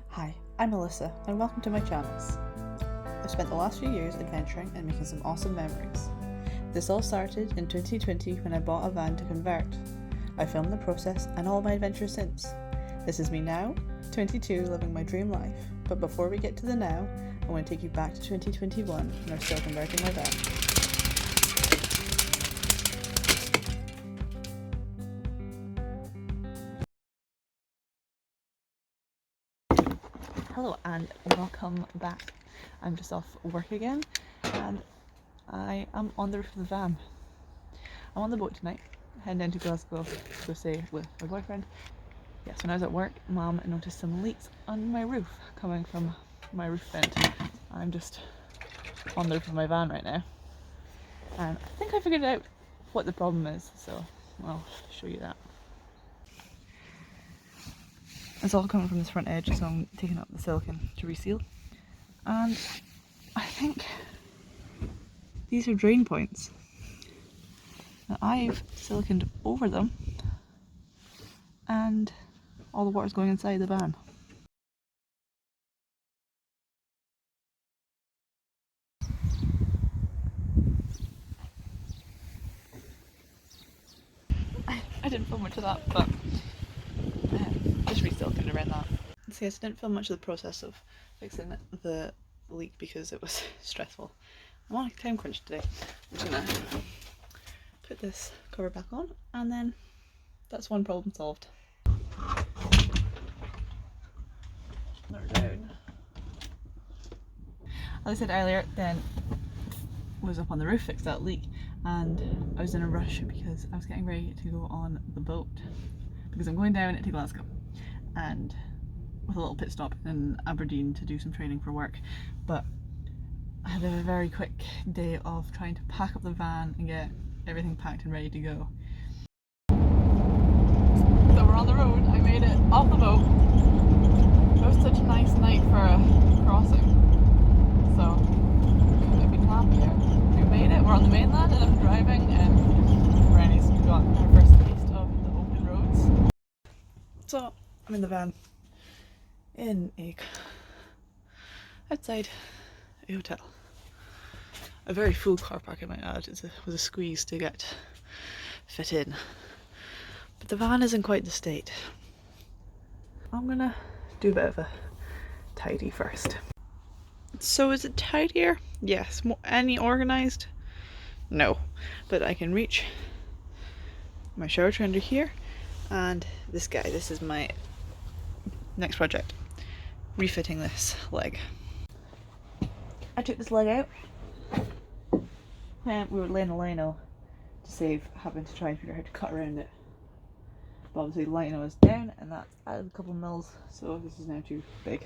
Hi, I'm Alyssa and welcome to my channels. I've spent the last few years adventuring and making some awesome memories. This all started in 2020 when I bought a van to convert. I filmed the process and all my adventures since. This is me now, 22, living my dream life. But before we get to the now, I want to take you back to 2021 when I was still converting my van. Hello and welcome back. I'm just off work again and I am on the roof of the van. I'm on the boat tonight, heading down to Glasgow to go stay with my boyfriend. Yes, when I was at work, Mum noticed some leaks on my roof coming from my roof vent. I'm just on the roof of my van right now and I think I figured out what the problem is, so I'll show you that. It's all coming from this front edge, so I'm taking up the silicone to reseal. And I think these are drain points. Now I've siliconed over them and all the water's going inside the van. I didn't film much of that, but just re-siliconed around that. So yes, I didn't film much of the process of fixing the leak because it was stressful. I'm on a time crunch today. I'm just gonna put this cover back on and then that's one problem solved. They're down. As I said earlier, then was up on the roof, fixed that leak, and I was in a rush because I was getting ready to go on the boat because I'm going down to Glasgow and with a little pit stop in Aberdeen to do some training for work. But I had a very quick day of trying to pack up the van and get everything packed and ready to go. So we're on the road. I made it off the boat. It was such a nice night for a crossing, so couldn't have been happier. We made it. We're on the mainland and I'm driving, and Varnish got our first taste of the open roads. So I'm in the van in outside a hotel. A very full car park, I might add. It was a squeeze to get fit in. But the van is in quite the state. I'm gonna do a bit of a tidy first. So is it tidier? Yes. Any organised? No. But I can reach my shower tray under here and this guy. This is my next project. Refitting this leg. I took this leg out when we were laying a lino to save having to try and figure out how to cut around it. But obviously the lino is down and that's added a couple of mils, so this is now too big.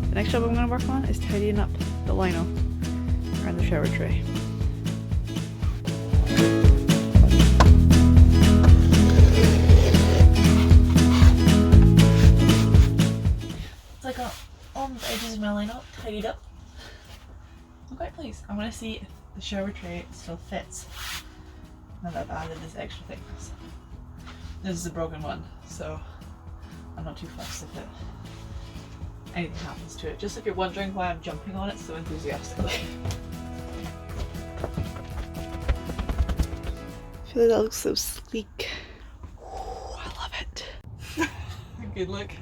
The next job I'm going to work on is tidying up the lino around the shower tray. So I got all the edges of my lino tidied up. I'm quite pleased. I'm going to see if the shower tray still fits now that I've added this extra thickness. This is a broken one, so I'm not too fussed if anything happens to it. Just if you're wondering why I'm jumping on it so enthusiastically. I feel like that looks so sleek. Ooh, I love it. Good look.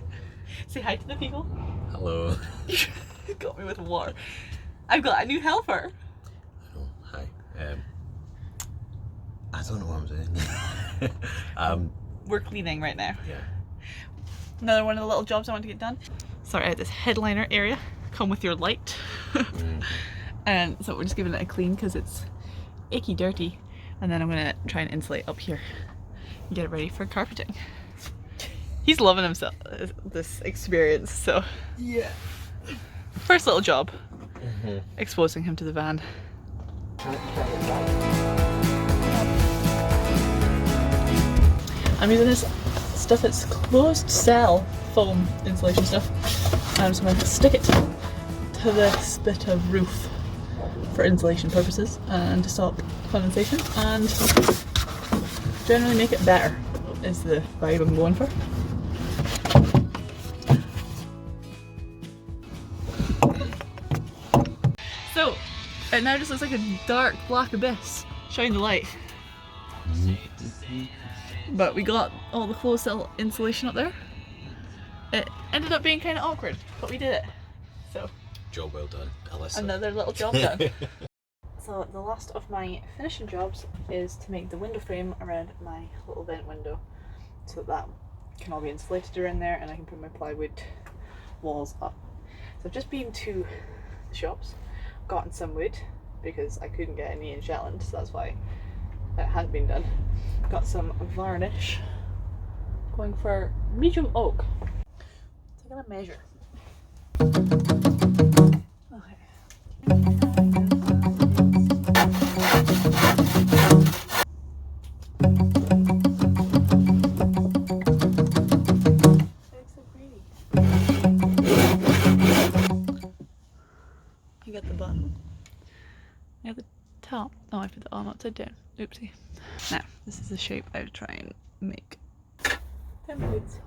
Say hi to the people. Hello. You got me with water. I've got a new helper. Oh, hi. I don't know what I'm doing. We're cleaning right now. Yeah. Another one of the little jobs I want to get done. Sort out this headliner area. Come with your light. And so we're just giving it a clean because it's icky dirty. And then I'm going to try and insulate up here and get it ready for carpeting. He's loving himself, this experience, so Yeah. first little job, exposing him to the van. I'm using this stuff, it's closed cell foam insulation stuff. I'm just going to stick it to this bit of roof for insulation purposes and to stop condensation and generally make it better is the vibe I'm going for. So it now just looks like a dark black abyss. Shine the light. But we got all the closed cell insulation up there. It ended up being kind of awkward, but we did it. So Job well done, Alyssa. another little job done. So the last of my finishing jobs is to make the window frame around my little vent window so that can all be insulated around there and I can put my plywood walls up. So I've just been to the shops, gotten some wood because I couldn't get any in Shetland, so that's why it hadn't been done. Got some varnish, going for medium oak. Taking a measure. I got the bottom. I got the top. Oh, I put the arm upside down. Oopsie. Now, this is the shape I would try and make. Templates.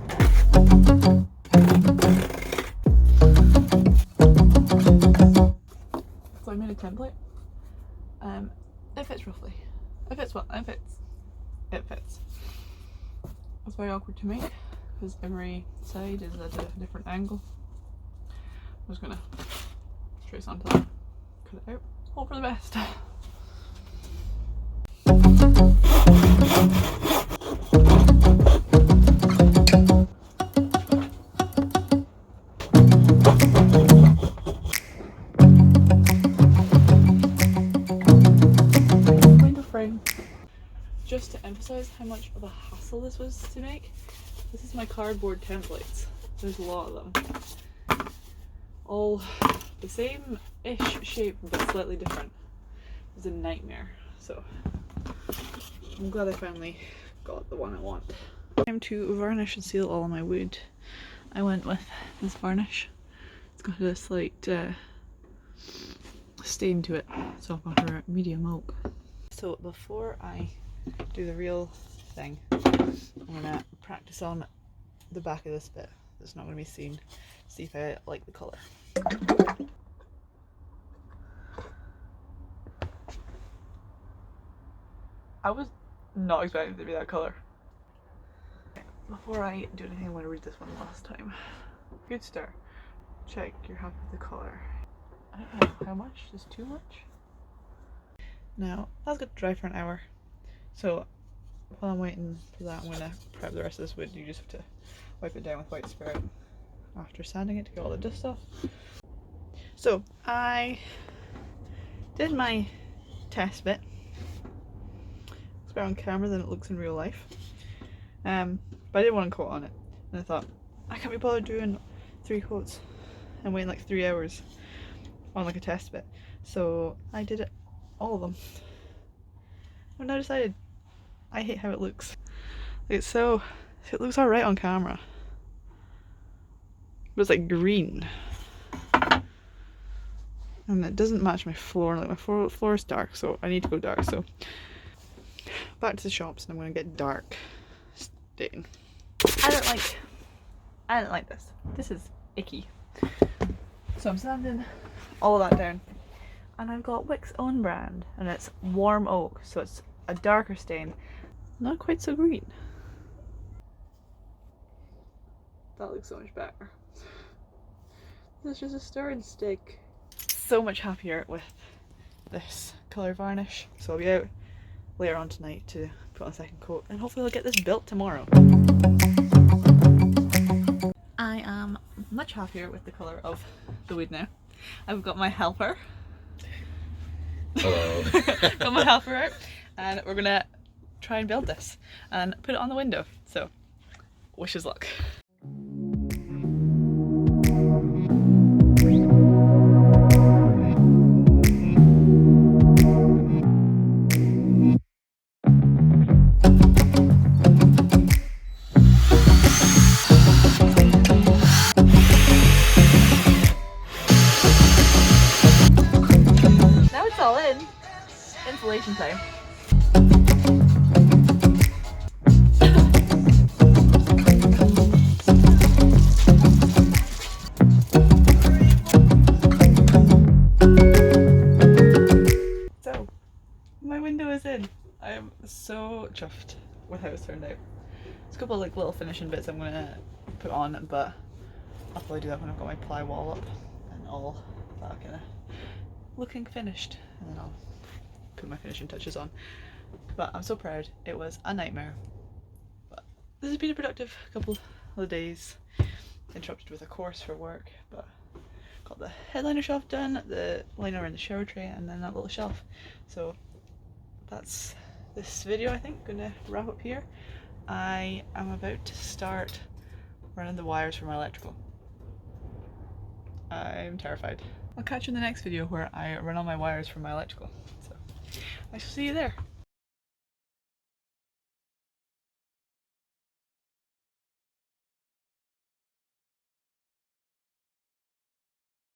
So I made a template. It fits roughly. It fits well. It fits. It fits. It's very awkward to make because every side is at a different angle. I'm just gonna trace onto that, cut it out, hope for the best. Window frame. Just to emphasize how much of a hassle this was to make, this is my cardboard templates. There's a lot of them. All the same-ish shape but slightly different. It was a nightmare, so I'm glad I finally got the one I want. Time to varnish and seal all of my wood. I went with this varnish. It's got a slight stain to it, so I've got her medium oak. So before I do the real thing, I'm gonna practice on the back of this bit that's not gonna be seen, see if I like the colour. I was not expecting it to be that colour. Before I do anything, I want to read this one last time. Good start. Check you're happy with the colour. I don't know how much is too much. Now that's got to dry for an hour. So while I'm waiting for that, I'm gonna prep the rest of this wood. You just have to wipe it down with white spirit after sanding it to get all the dust off. So I did my test bit. It's better on camera than it looks in real life. But I did one coat on it, and I thought I can't be bothered doing 3 coats and waiting like 3 hours on like a test bit. So I did it, all of them. I've now decided I hate how it looks. It looks alright on camera, but it's like green. And it doesn't match my floor. Like my floor is dark, so I need to go dark. So back to the shops, and I'm gonna get dark stain. I don't like this. This is icky. So I'm sanding all of that down, and I've got Wick's own brand, and it's warm oak, so it's a darker stain, not quite so green. That looks so much better. This is just a stirring stick. So much happier with this colour varnish, so I'll be out later on tonight to put on a second coat, and hopefully I'll get this built tomorrow. I am much happier with the colour of the wood now. I've got my helper. Hello. Got my helper out, and we're gonna try and build this and put it on the window. So, wish us luck. look chuffed with how it's turned out. There's a couple of like little finishing bits I'm gonna put on, but I'll probably do that when I've got my ply wall up and all that kind of looking finished, and then I'll put my finishing touches on. But I'm so proud. It was a nightmare, but this has been a productive couple of days, interrupted with a course for work, but got the headliner shelf done, the liner in the shower tray, and then that little shelf. So that's this video, I think. Gonna wrap up here. I am about to start running the wires for my electrical. I'm terrified. I'll catch you in the next video where I run all my wires for my electrical. So I shall see you there.